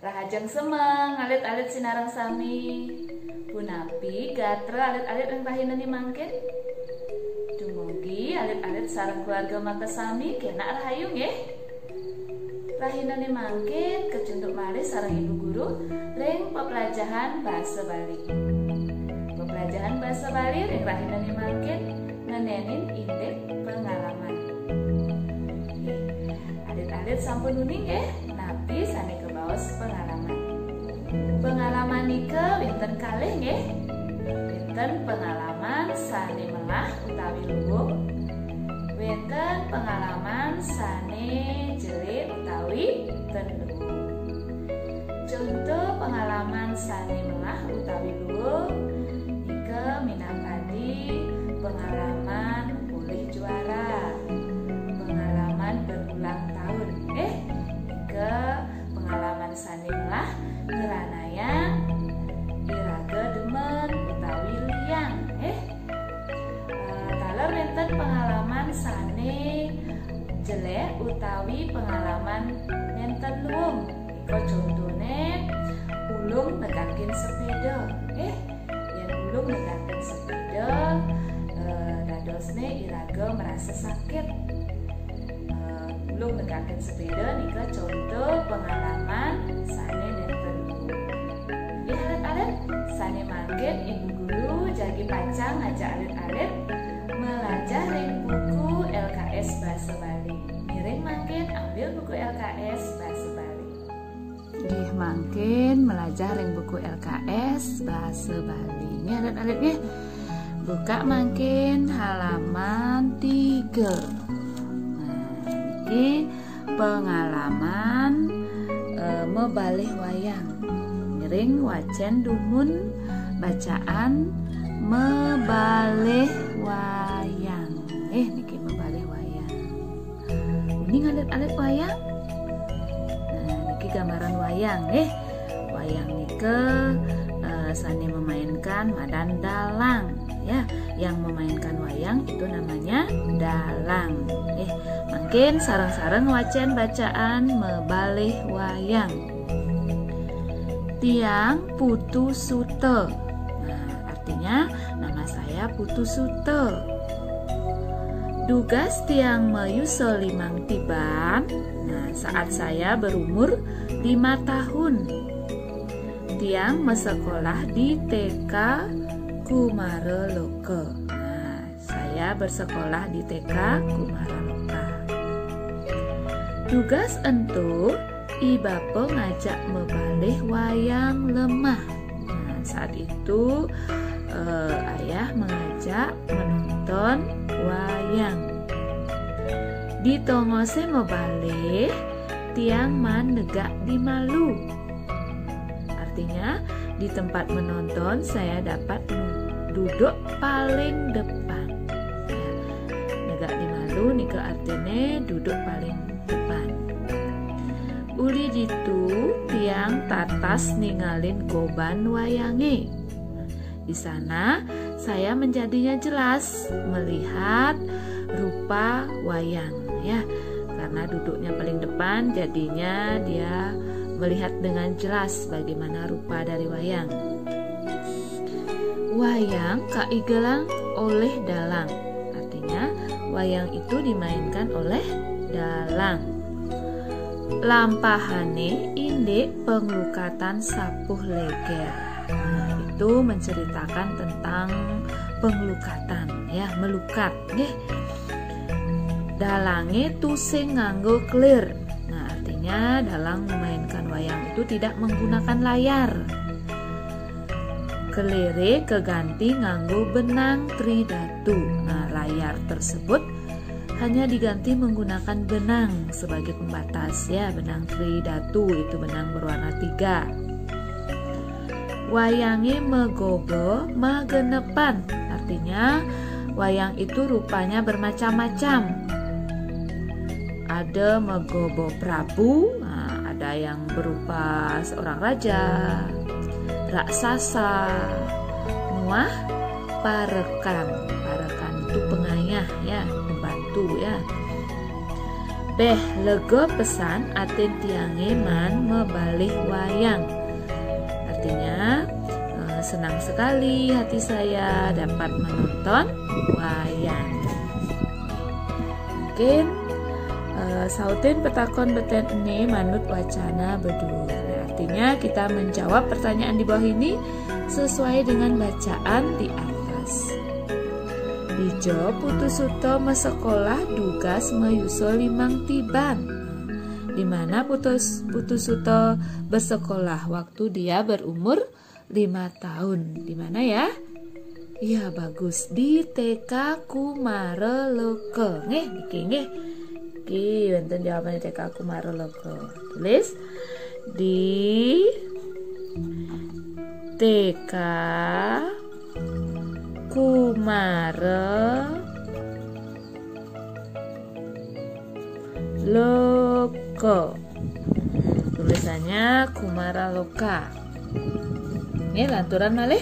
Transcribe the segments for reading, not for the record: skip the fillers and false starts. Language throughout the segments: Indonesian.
Rahajeng semeng alit-alit sinareng sami. Punapi gatra alit-alit yang rahinani mangkin. Dumugi alit-alit sareng keluarga maka sami kena rahayu nggih. Rahinani mangkin kecunduk malih sareng ibu guru ring pepelajaran basa Bali. Pepelajaran basa Bali ring rahinani mangkin ngenenin indek pengalaman. Alit-alit sampun uning nggih, napi sane kebaos pengalaman. Pengalaman nike winten kalih nggih. Winten pengalaman sane melah utawi luwung. Winten pengalaman sane jelit utawi tenluwung. Contoh pengalaman sane melah utawi luwung nike minangkani pengalaman pulih juara, pengalaman berulang tahun. Nike pengalaman sane melah ngeranaya iraga demen utawi liang. Taler wenten pengalaman sane jelek utawi pengalaman nenten luwung. Iko contone ulung negakin sepeda. Yen ulung negakin sepeda dadosne iraga merasa sakit. Ulung negakin sepeda nika contoh pengalaman sane nenten luwung. Alit-alit sane mangkin ibu guru jagi pacang ngajak alit-alit melajah ring buku LKS Basa Bali. Miring mangkin ambil buku LKS Basa Bali. Nggih mangkin melajah ring buku LKS Basa Bali. Ini alit-alit nggih. Buka mangkin halaman 3. Nah, ini pengalaman mebalih wayang. Miring wacen dumun bacaan mebalih wayang. Niki mebalih wayang. Ini alit-alit wayang. Nah, niki gambaran wayang. Wayang nike sane memainkan madan dalang. Ya, yang memainkan wayang itu namanya dalang. Mungkin sareng-sareng wacen bacaan mebalih wayang. Tiang Putu Sute. Nah, artinya nama saya Putu Sute. Dugas tiang mayuso limang tiban. Nah, saat saya berumur 5 tahun. Tiang mesekolah di TK Kumaraloka. Nah, saya bersekolah di TK Kumaraloka. Dugas entu Ibape ngajak mebalih wayang lemah. Nah, saat itu ayah mengajak menonton wayang. Di tongose mebalih tiang man negak di malu. Artinya di tempat menonton saya dapat duduk paling depan. Negak di malu nika artinya duduk paling depan. Uli ditu tiang tatas ningalin goban wayange. Di sana saya menjadinya jelas melihat rupa wayang ya. Karena duduknya paling depan jadinya dia melihat dengan jelas bagaimana rupa dari wayang. Wayang kaigelang oleh dalang. Artinya wayang itu dimainkan oleh dalang. Lampahane indek penglukatan sapuh leger. Nah, itu menceritakan tentang penglukatan ya, melukat nggih. Dalange tusing nganggo clear. Nah, artinya dalang memainkan wayang itu tidak menggunakan layar. Kelere keganti nganggo benang tridatu. Nah, layar tersebut hanya diganti menggunakan benang sebagai pembatas ya, benang tridatu itu benang berwarna 3. Wayange megobo magenepan. Artinya wayang itu rupanya bermacam-macam. Ada megobo Prabu, nah, ada yang berupa seorang raja, raksasa, muah parekan. Parekan itu pengayah ya, pembantu ya. Beh lega pesan atin tiange man mebalih wayang. Artinya senang sekali hati saya dapat menonton wayang. Mungkin sautin petakon beten ini manut wacana bedu. Artinya kita menjawab pertanyaan di bawah ini sesuai dengan bacaan di atas. Dijo putusuto mesekolah dugas meyusul limang tiban. Di mana putusuto bersekolah waktu dia berumur 5 tahun. Di mana ya? Iya bagus, di TK Kumareloko. Nggih. Oke, wonten jawabannya TK Kumareloko. Tulis di TK Kumareloko. Tulisannya Kumaraloka. Ini lanturan malih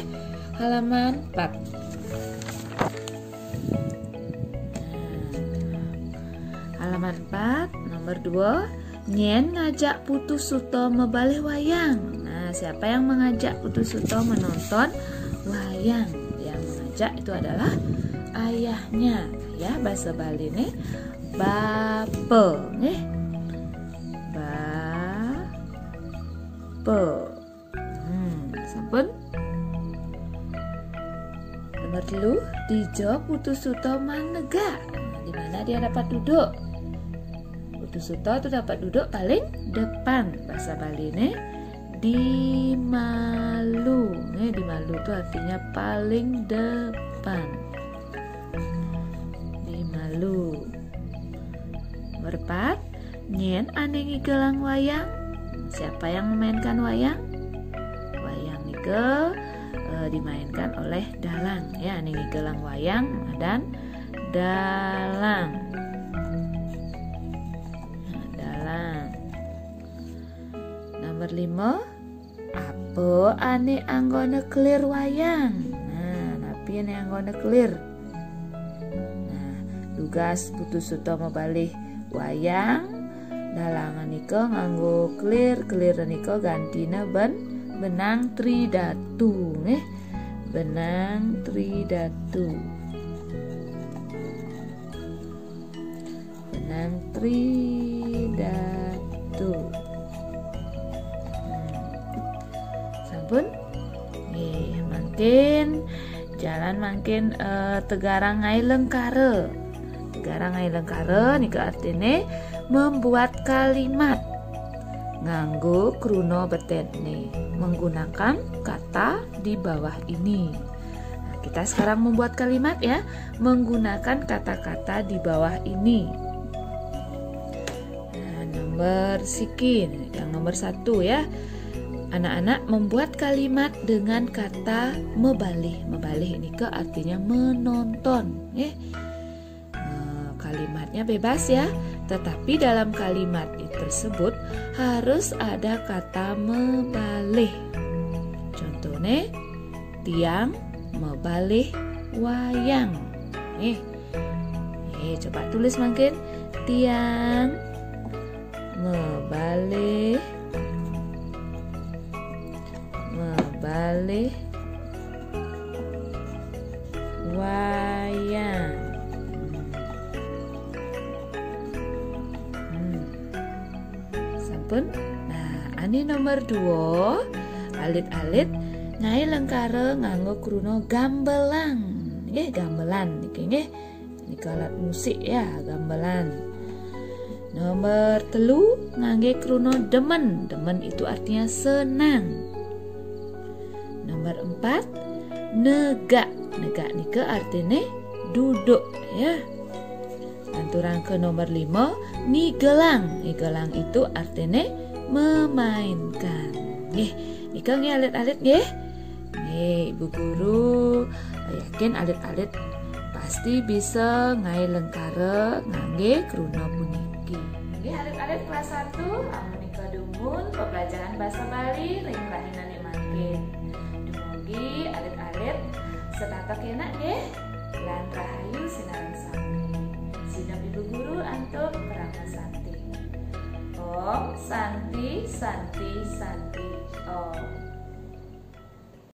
halaman 4. Halaman 4 nomor 2. Nyen ngajak Putusuto mebalih wayang. Nah, siapa yang mengajak Putusuto menonton wayang? Yang mengajak itu adalah ayahnya. Ya, bahasa Bali nih bape nih. Bape. Sampun. Nomor 3, Dijo Putusuto manega. Di mana dia dapat duduk? Putusuto itu dapat duduk paling depan. Bahasa Bali nih di malu. Di malu itu artinya paling depan. Di malu. Nomor 4, nyen anengi gelang wayang. Siapa yang memainkan wayang? Wayang nike dimainkan oleh dalang. Ya, anengi gelang wayang dan dalang. Nomor 5, apa ane anggone kelir wayang? Nah, napi ane anggone kelir. Nah, tugas Putusuto mebalih wayang. Dalangan nika nganggo kelir nika gantina benang tridatu nggih. Benang tridatu. Benang tridatu. Sampun? Nggih, mangkin jalan mangkin Tegarang Ngai Lengkare. Tegarang Ngai Lengkare nika artine membuat kalimat nganggo kruno betene, menggunakan kata di bawah ini. Nah, kita sekarang membuat kalimat ya, menggunakan kata-kata di bawah ini. Nah, nomor sikin, yang nomor 1 ya. Anak-anak membuat kalimat dengan kata mebalih. Mebalih ini ke artinya menonton. Kalimatnya bebas ya, tetapi dalam kalimat tersebut harus ada kata mebalih. Contohnya, tiang mebalih wayang. Coba tulis mungkin, tiang mebalih wayang. Sampun. Nah, ani nomor 2, alit-alit Ngai Lengkare nganggo kruno gamelan. Gamelan niki nggih. Niki alat musik ya, gamelan. Nomor 3 ngangge kruno demen. Demen itu artinya senang. Nomor 4 negak. Negak nike artinya duduk ya. Lanturan ke nomor 5, nigelang. Nigelang itu artinya memainkan. Nika nggih alit-alit nggih. Ibu guru yakin alit-alit pasti bisa Ngai Lengkare ngangge kruno puniki. Nggih alit-alit kelas 1 amun nika dumun pembelajaran basa Bali ring rahinane mangkin. Dumugi alit-alit setata kenak nggih. Lan rahayu sinareng sami. Sinep ibu guru antuk Pramasati. Om, Santi, Santi, Santi, Om.